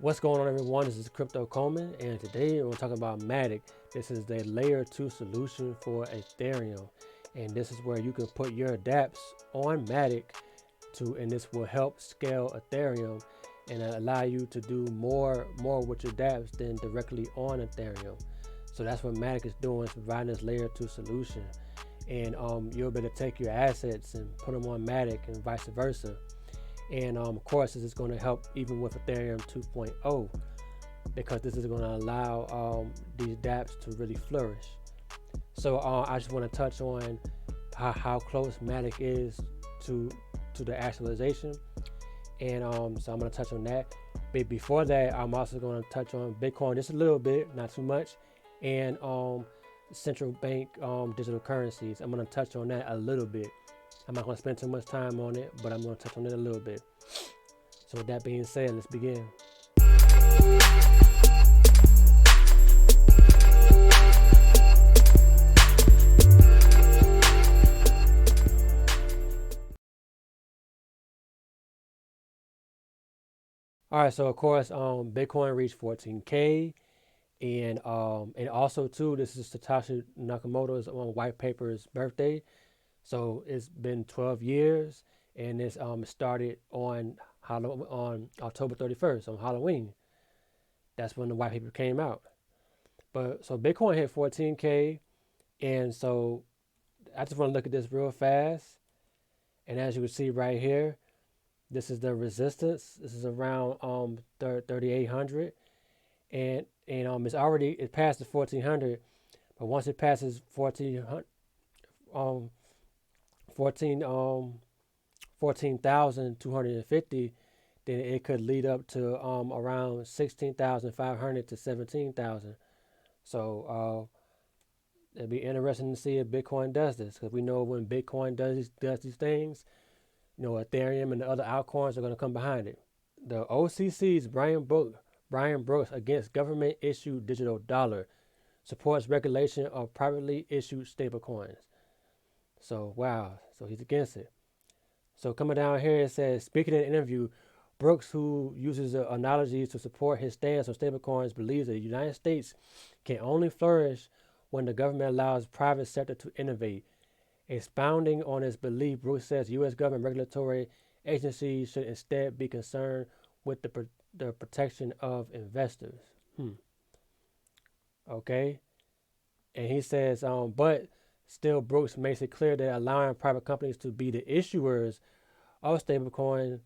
What's going on, everyone? This is Crypto Coleman, and today we're talking about Matic. This is the layer 2 solution for Ethereum, and this is where you can put your dApps on Matic and this will help scale Ethereum and allow you to do more with your dApps than directly on Ethereum. So that's what Matic is doing, is providing this layer 2 solution, and you'll be able to take your assets and put them on Matic and vice versa. And of course, this is going to help even with Ethereum 2.0 because this is going to allow these dApps to really flourish. So I just want to touch on how close Matic is to the actualization, and so I'm going to touch on that. But before that, I'm also going to touch on Bitcoin just a little bit, not too much, and central bank digital currencies. I'm going to touch on that a little bit. I'm not going to spend too much time on it, but I'm going to touch on it a little bit. So with that being said, let's begin. All right, so of course, Bitcoin reached 14K, and also too, this is Satoshi Nakamoto's white paper's birthday. So it's been 12 years, and this started on October 31st on Halloween. That's when the white paper came out. But so Bitcoin hit 14K, and so I just want to look at this real fast. And as you can see right here, this is the resistance. This is around 3,800, and it passed the 1,400, but once it passes 1,400 14,250, then it could lead up to around 16,500 to 17,000. So it'd be interesting to see if Bitcoin does this, because we know when Bitcoin does these things, Ethereum and the other altcoins are going to come behind it. The OCC's Brian Brooks against government issued digital dollar supports regulation of privately issued stablecoins. So wow, so he's against it. So coming down here, it says, speaking in an interview, Brooks, who uses analogies to support his stance on stablecoins, believes that the United States can only flourish when the government allows private sector to innovate. Expounding on his belief, Brooks says U.S. government regulatory agencies should instead be concerned with the protection of investors. Okay, and he says, but still, Brooks makes it clear that allowing private companies to be the issuers of stablecoins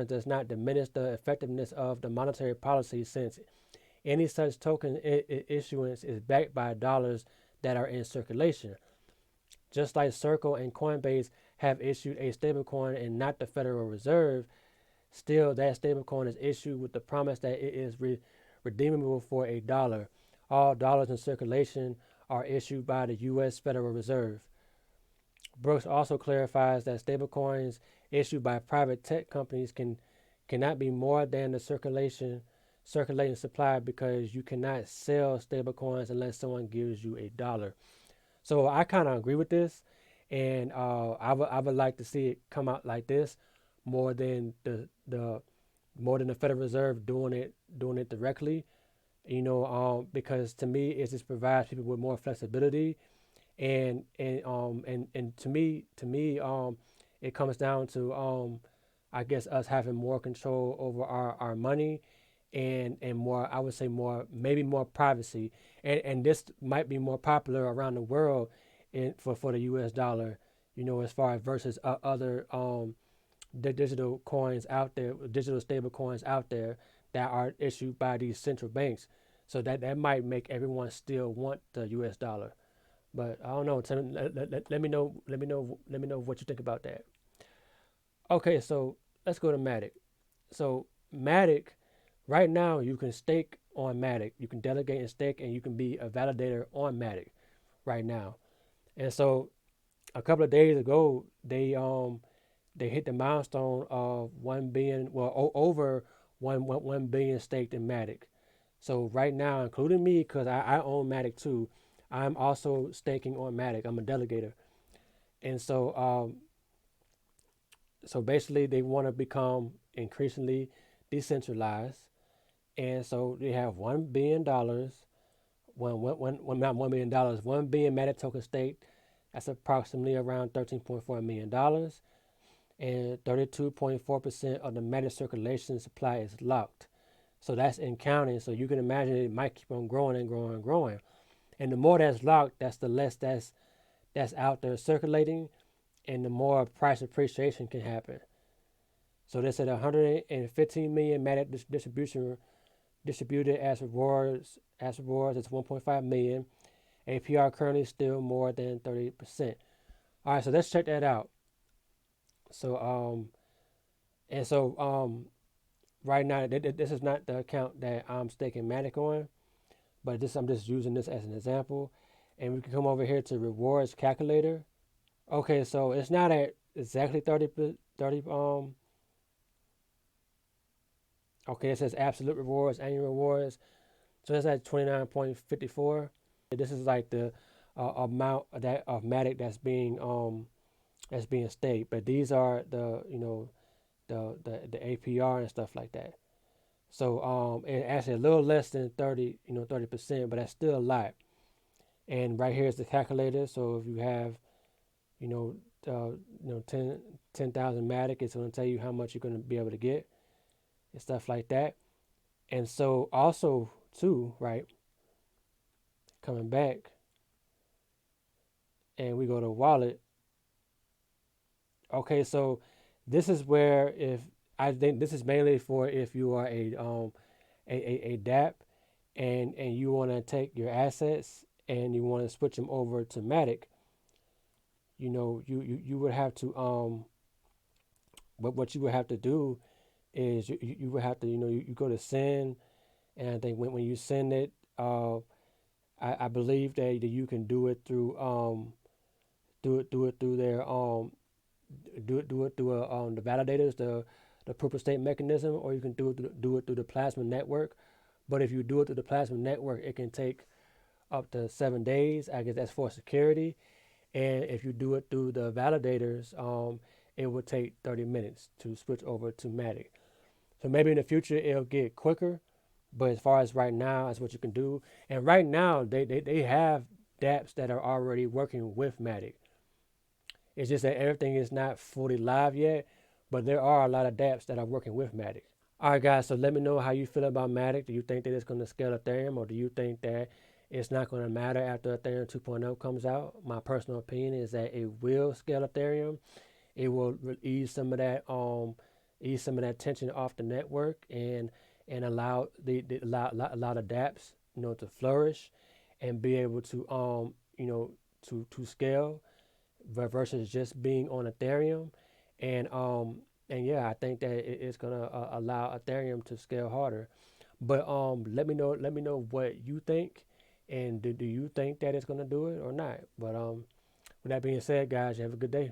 does not diminish the effectiveness of the monetary policy, since any such token issuance is backed by dollars that are in circulation. Just like Circle and Coinbase have issued a stablecoin and not the Federal Reserve, still that stablecoin is issued with the promise that it is redeemable for a dollar. All dollars in circulation are issued by the U.S. Federal Reserve. Brooks also clarifies that stablecoins issued by private tech companies cannot be more than the circulating supply, because you cannot sell stablecoins unless someone gives you a dollar. So I kind of agree with this, and I would like to see it come out like this more than the Federal Reserve doing it directly. Because to me it just provides people with more flexibility, and to me it comes down to I guess us having more control over our money, and more, I would say maybe more privacy, and this might be more popular around the world for the US dollar, as far as versus other the digital coins out there, digital stable coins out there that are issued by these central banks. So that might make everyone still want the US dollar. But I don't know. Let me know. Let me know what you think about that. Okay, so let's go to Matic. So Matic, right now you can stake on Matic. You can delegate and stake, and you can be a validator on Matic right now. And so a couple of days ago, they hit the milestone of 1 billion, well, over 1 billion staked in Matic. So right now, including me, because I own Matic too, I'm also staking on Matic. I'm a delegator, and so basically they want to become increasingly decentralized. And so they have $1 billion, not $1 billion, 1 billion Matic token staked. That's approximately around $13.4 million, and 32.4% of the Matic circulation supply is locked. So that's in counting. So you can imagine it might keep on growing and growing and growing. And the more that's locked, that's the less that's out there circulating, and the more price appreciation can happen. So they said 115 million Matic distributed as rewards. It's 1.5 million. APR currently still more than 30%. All right, so let's check that out. So right now this is not the account that I'm staking Matic on, but I'm just using this as an example. And we can come over here to rewards calculator. Okay, so it's not at exactly 30. Okay, it says absolute rewards, annual rewards. So it's at 29.54. This is like the amount of Matic that's being staked. But these are the the APR and stuff like that. So and actually a little less than 30%, but that's still a lot. And right here is the calculator. So if you have you know 10,000 Matic, it's going to tell you how much you're going to be able to get and stuff like that. And so also too, right, coming back, and we go to wallet. Okay, so this is where, if I think this is mainly for if you are a DApp, and you want to take your assets and you want to switch them over to Matic. You would have to what you would have to do is you would have to you go to send, and I think when you send it, I believe that you can do it through do it through their do it through the validators, the proof of stake mechanism, or you can do it through the plasma network. But if you do it through the plasma network, it can take up to 7 days. I guess that's for security. And if you do it through the validators, it would take 30 minutes to switch over to Matic. So maybe in the future it'll get quicker, but as far as right now, that's what you can do. And right now they have dApps that are already working with Matic. It's just that everything is not fully live yet, but there are a lot of dApps that are working with Matic. All right, guys, so let me know how you feel about Matic. Do you think that it's going to scale Ethereum, or do you think that it's not going to matter after Ethereum 2.0 comes out? My personal opinion is that it will scale Ethereum. It will ease some of that tension off the network, and allow allow the dApps to flourish and be able to to scale versus just being on Ethereum. And yeah, I think that it's gonna allow Ethereum to scale harder. But let me know what you think, and do you think that it's gonna do it or not? But with that being said, guys, you have a good day.